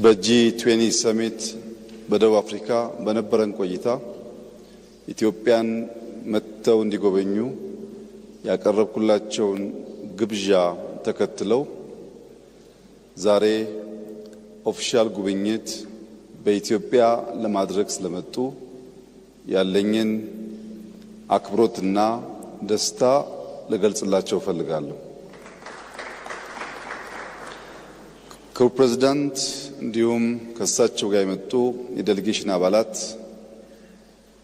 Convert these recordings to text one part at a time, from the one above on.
በጂ20 ሰሚት በደቡብ አፍሪካ በነበረን ቆይታ ኢትዮጵያን መጥተው እንዲጎበኙ ያቀረብኩላቸውን ግብዣ ተከትለው ዛሬ ኦፊሻል ጉብኝት በኢትዮጵያ ለማድረግ ስለመጡ ያለኝን አክብሮትና ደስታ ልገልጽላቸው ፈልጋለሁ። ክቡር ፕሬዝዳንት እንዲሁም ከሳቸው ጋር የመጡ የዴሌጌሽን አባላት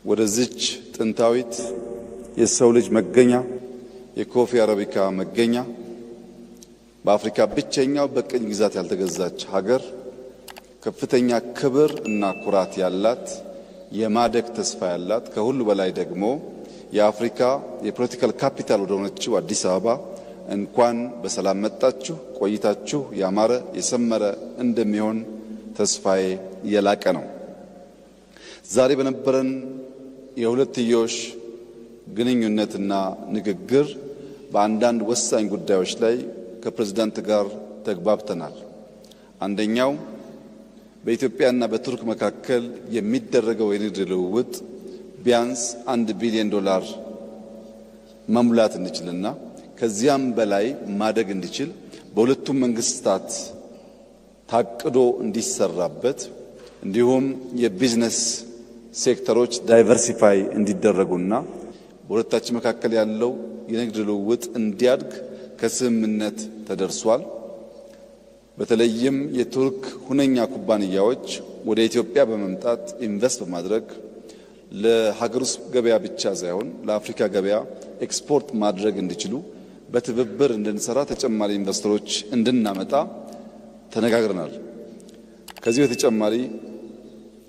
ወደዚች ጥንታዊት የሰው ልጅ መገኛ የኮፊ አረቢካ መገኛ በአፍሪካ ብቸኛው በቅኝ ግዛት ያልተገዛች ሀገር ከፍተኛ ክብር እና ኩራት ያላት የማደግ ተስፋ ያላት ከሁሉ በላይ ደግሞ የአፍሪካ የፖለቲካል ካፒታል ወደ ሆነችው አዲስ አበባ እንኳን በሰላም መጣችሁ። ቆይታችሁ ያማረ የሰመረ እንደሚሆን ተስፋዬ የላቀ ነው። ዛሬ በነበረን የሁለትዮሽ ግንኙነትና ንግግር በአንዳንድ ወሳኝ ጉዳዮች ላይ ከፕሬዝዳንት ጋር ተግባብተናል። አንደኛው በኢትዮጵያና በቱርክ መካከል የሚደረገው የንግድ ልውውጥ ቢያንስ $1 ቢሊዮን መሙላት እንችልና ከዚያም በላይ ማደግ እንዲችል በሁለቱም መንግስታት ታቅዶ እንዲሰራበት እንዲሁም የቢዝነስ ሴክተሮች ዳይቨርሲፋይ እንዲደረጉና በሁለታችን መካከል ያለው የንግድ ልውውጥ እንዲያድግ ከስምምነት ተደርሷል። በተለይም የቱርክ ሁነኛ ኩባንያዎች ወደ ኢትዮጵያ በመምጣት ኢንቨስት በማድረግ ለሀገር ውስጥ ገበያ ብቻ ሳይሆን ለአፍሪካ ገበያ ኤክስፖርት ማድረግ እንዲችሉ በትብብር እንድንሰራ ተጨማሪ ኢንቨስተሮች እንድናመጣ ተነጋግረናል። ከዚህ በተጨማሪ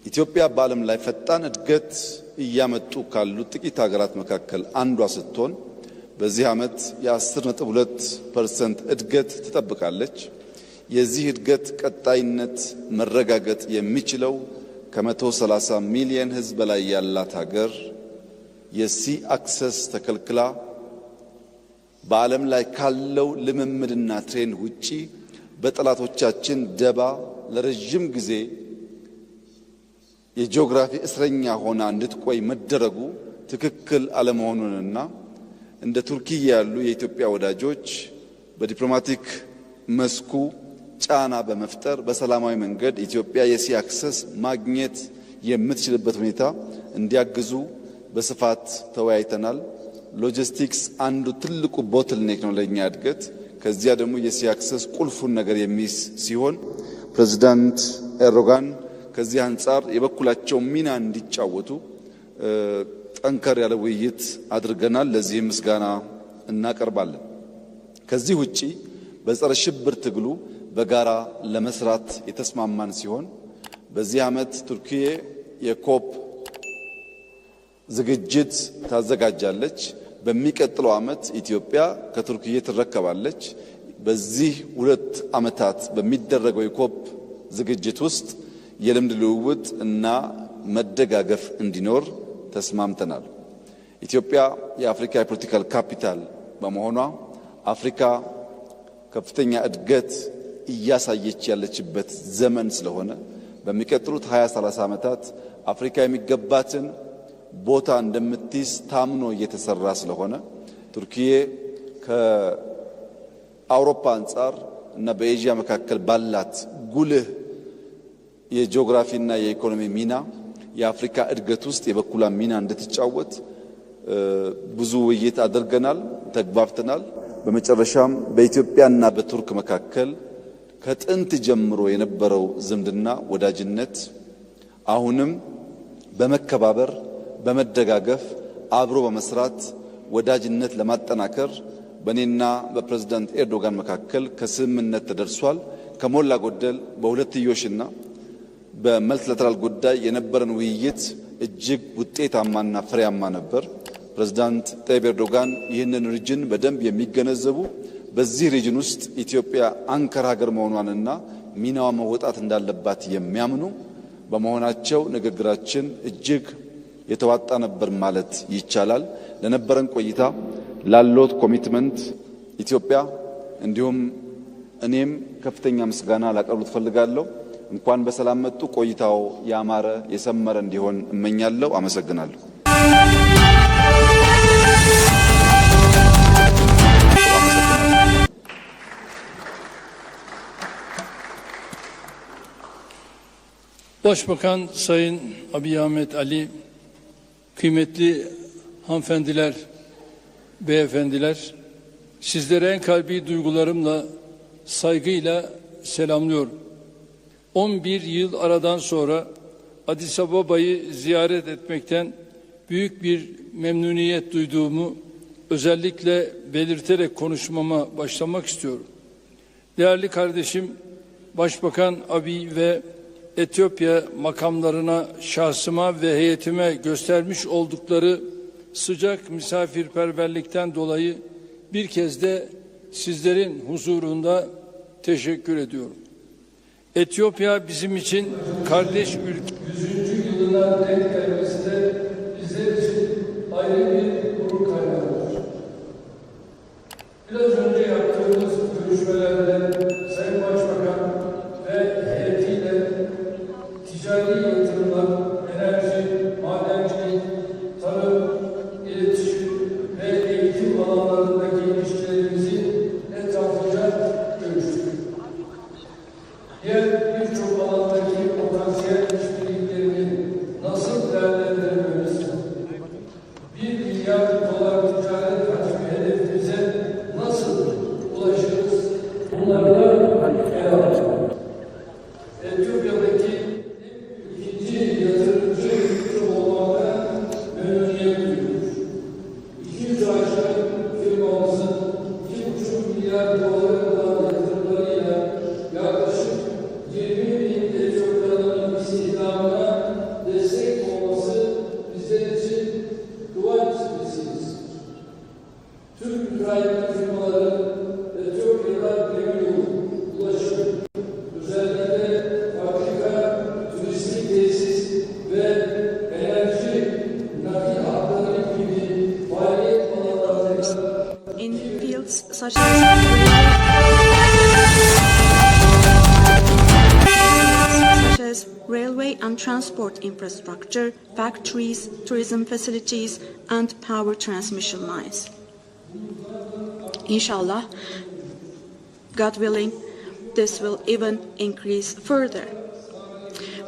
ኢትዮጵያ በዓለም ላይ ፈጣን እድገት እያመጡ ካሉ ጥቂት ሀገራት መካከል አንዷ ስትሆን በዚህ ዓመት የ10.2% እድገት ትጠብቃለች። የዚህ እድገት ቀጣይነት መረጋገጥ የሚችለው ከ130 ሚሊዮን ሕዝብ በላይ ያላት ሀገር የሲ አክሰስ ተከልክላ በዓለም ላይ ካለው ልምምድና ትሬንድ ውጪ በጠላቶቻችን ደባ ለረጅም ጊዜ የጂኦግራፊ እስረኛ ሆና እንድትቆይ መደረጉ ትክክል አለመሆኑንና እንደ ቱርኪያ ያሉ የኢትዮጵያ ወዳጆች በዲፕሎማቲክ መስኩ ጫና በመፍጠር በሰላማዊ መንገድ ኢትዮጵያ የሲ አክሰስ ማግኘት የምትችልበት ሁኔታ እንዲያግዙ በስፋት ተወያይተናል። ሎጂስቲክስ አንዱ ትልቁ ቦትልኔክ ነው ለኛ እድገት። ከዚያ ደግሞ የሲ አክሰስ ቁልፉን ነገር የሚይዝ ሲሆን ፕሬዝዳንት ኤርዶጋን ከዚህ አንጻር የበኩላቸው ሚና እንዲጫወቱ ጠንከር ያለ ውይይት አድርገናል። ለዚህ ምስጋና እናቀርባለን። ከዚህ ውጪ በጸረ ሽብር ትግሉ በጋራ ለመስራት የተስማማን ሲሆን በዚህ ዓመት ቱርኪዬ የኮፕ ዝግጅት ታዘጋጃለች። በሚቀጥለው ዓመት ኢትዮጵያ ከቱርኪዬ ትረከባለች። በዚህ 2 ዓመታት በሚደረገው የኮፕ ዝግጅት ውስጥ የልምድ ልውውጥ እና መደጋገፍ እንዲኖር ተስማምተናል። ኢትዮጵያ የአፍሪካ የፖለቲካል ካፒታል በመሆኗ አፍሪካ ከፍተኛ እድገት እያሳየች ያለችበት ዘመን ስለሆነ በሚቀጥሉት 20-30 ዓመታት አፍሪካ የሚገባትን ቦታ እንደምትይዝ ታምኖ እየተሰራ ስለሆነ ቱርኪዬ ከአውሮፓ አንጻር እና በኤዥያ መካከል ባላት ጉልህ የጂኦግራፊና የኢኮኖሚ ሚና የአፍሪካ እድገት ውስጥ የበኩሏን ሚና እንድትጫወት ብዙ ውይይት አድርገናል፣ ተግባብተናል። በመጨረሻም በኢትዮጵያና በቱርክ መካከል ከጥንት ጀምሮ የነበረው ዝምድና ወዳጅነት አሁንም በመከባበር በመደጋገፍ አብሮ በመስራት ወዳጅነት ለማጠናከር በእኔና በፕሬዝዳንት ኤርዶጋን መካከል ከስምምነት ተደርሷል። ከሞላ ጎደል በሁለትዮሽና በመልቲላተራል ጉዳይ የነበረን ውይይት እጅግ ውጤታማና ፍሬያማ ነበር። ፕሬዝዳንት ጣይብ ኤርዶጋን ይህንን ሪጅን በደንብ የሚገነዘቡ በዚህ ሪጅን ውስጥ ኢትዮጵያ አንከር ሀገር መሆኗንና ሚናዋ መወጣት እንዳለባት የሚያምኑ በመሆናቸው ንግግራችን እጅግ የተዋጣ ነበር ማለት ይቻላል። ለነበረን ቆይታ ላሎት ኮሚትመንት ኢትዮጵያ እንዲሁም እኔም ከፍተኛ ምስጋና ላቀርብ ፈልጋለሁ። እንኳን በሰላም መጡ። ቆይታው ያማረ የሰመረ እንዲሆን እመኛለሁ። አመሰግናለሁ። Başbakan Sayın Abiy Ahmet Ali, kıymetli hanımefendiler, beyefendiler, sizlere en kalbi duygularımla, saygıyla selamlıyorum. 11 yıl aradan sonra Addis Ababa'yı ziyaret etmekten büyük bir memnuniyet duyduğumu özellikle belirterek konuşmama başlamak istiyorum. Değerli kardeşim Başbakan Abiy ve Etiyopya makamlarına, şahsıma ve heyetime göstermiş oldukları sıcak misafirperverlikten dolayı bir kez de sizlerin huzurunda teşekkür ediyorum. Etiyopya bizim için kardeş ülke. 100. yılına denk gelmesi de bizler için ayrı bir gurur kaynağıdır. Biraz önce yaptığımız görüşmelerde Sayın Başbakan ve heyetiyle ticari yatırımlar, enerji, madencilik, tarım, iletişim ve eğitim alanlarındaki ilişkilerimizi etraflıca görüştük. Diğer birçok alandaki potansiyel işbirliklerini nasıl değerlendirmemiz, 1 milyar dolar ticaret hacmi hedefimize nasıl ulaşırız, bunları da ele alacağız. Etiyopya'daki ikinci yatırımcı ülke olmakta memnuniyet duyuyoruz. 200 aşkın firmamızın 2,5 milyar dolara olan yatırımlarıyla yaklaşık 20.000 Etiyopyalı'nın istihdamına destek olması bizler için kıvanç vesilesidir. Türk müteahhitlik firmaları Etiyopya'da demiryolu, ulaşım, özellikle fabrika, turistik tesis ve enerji nakil hatları gibi faaliyet alanlarında in fields such as railway and transport infrastructure, factories, tourism facilities, and power transmission lines. Inshallah, God willing, this will even increase further.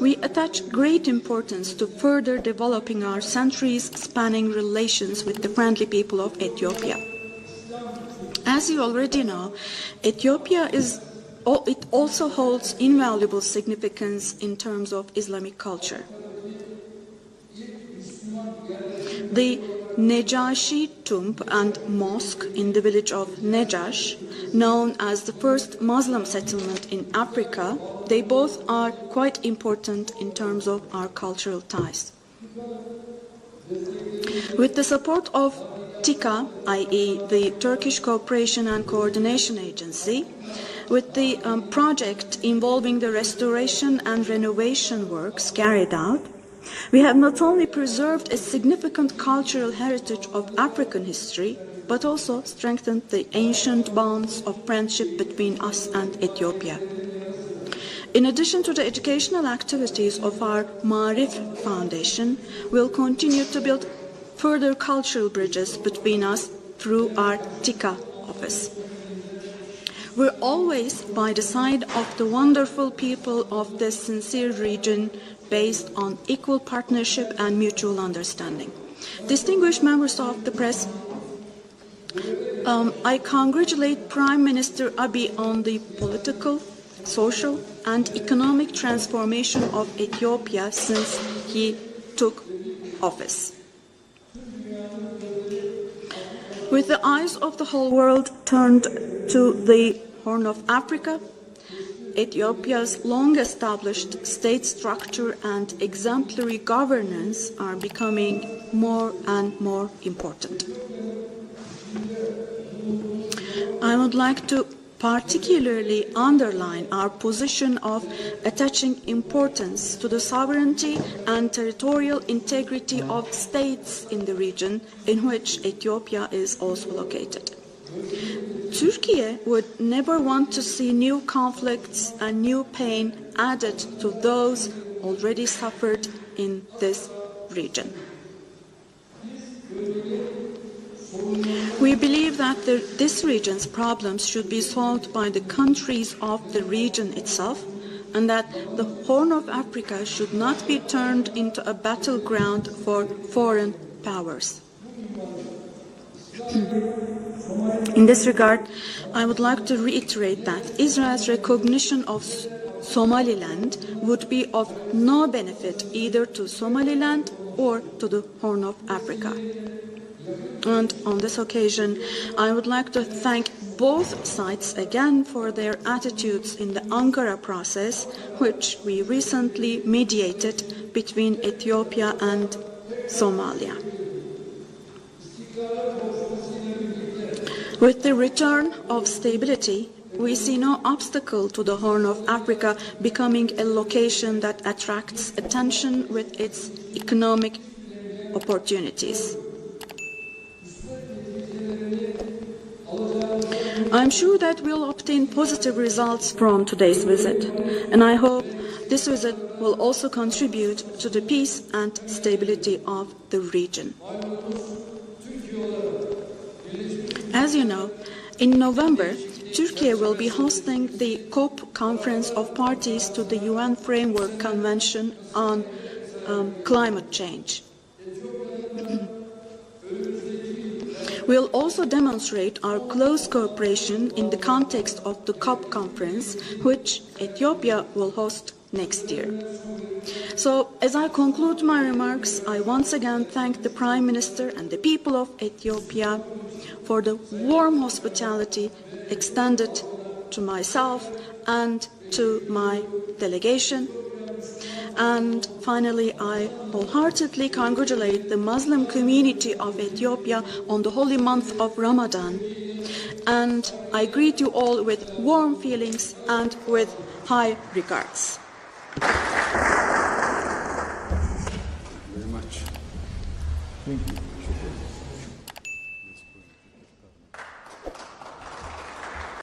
We attach great importance to further developing our centuries-spanning relations with the friendly people of Ethiopia. As you already know, Ethiopia it also holds invaluable significance in terms of Islamic culture. The Nejashi tomb and mosque in the village of Nejash, known as the first Muslim settlement in Africa, they both are quite important in terms of our cultural ties. With the support of TİKA, i.e. the Turkish Cooperation and Coordination Agency, with the project involving the restoration and renovation works carried out, we have not only preserved a significant cultural heritage of African history, but also strengthened the ancient bonds of friendship between us and Ethiopia. In addition to the educational activities of our Maarif Foundation, we'll continue to build further cultural bridges between us through our TİKA office. We're always by the side of the wonderful people of this sincere region based on equal partnership and mutual understanding. Distinguished members of the press, I congratulate Prime Minister Abiy on the political, social, and economic transformation of Ethiopia since he took office. With the eyes of the whole world turned to the Horn of Africa, Ethiopia's long-established state structure and exemplary governance are becoming more and more important. I would like to particularly underline our position of attaching importance to the sovereignty and territorial integrity of states in the region in which Ethiopia is also located. Turkey would never want to see new conflicts and new pain added to those already suffered in this region. We believe that this region's problems should be solved by the countries of the region itself, and that the Horn of Africa should not be turned into a battleground for foreign powers. In this regard, I would like to reiterate that Israel's recognition of Somaliland would be of no benefit either to Somaliland or to the Horn of Africa. And on this occasion, I would like to thank both sides again for their attitudes in the Ankara process, which we recently mediated between Ethiopia and Somalia. With the return of stability, we see no obstacle to the Horn of Africa becoming a location that attracts attention with its economic opportunities. I'm sure that we'll obtain positive results from today's visit, and I hope this visit will also contribute to the peace and stability of the region. As you know, in November, Turkey will be hosting the COP Conference of Parties to the UN Framework Convention on Climate Change. We'll also demonstrate our close cooperation in the context of the COP conference, which Ethiopia will host next year. So, as I conclude my remarks, I once again thank the Prime Minister and the people of Ethiopia for the warm hospitality extended to myself and to my delegation. And finally, I wholeheartedly congratulate the Muslim community of Ethiopia on the holy month of Ramadan. And I greet you all with warm feelings and with high regards. Very much. Thank you.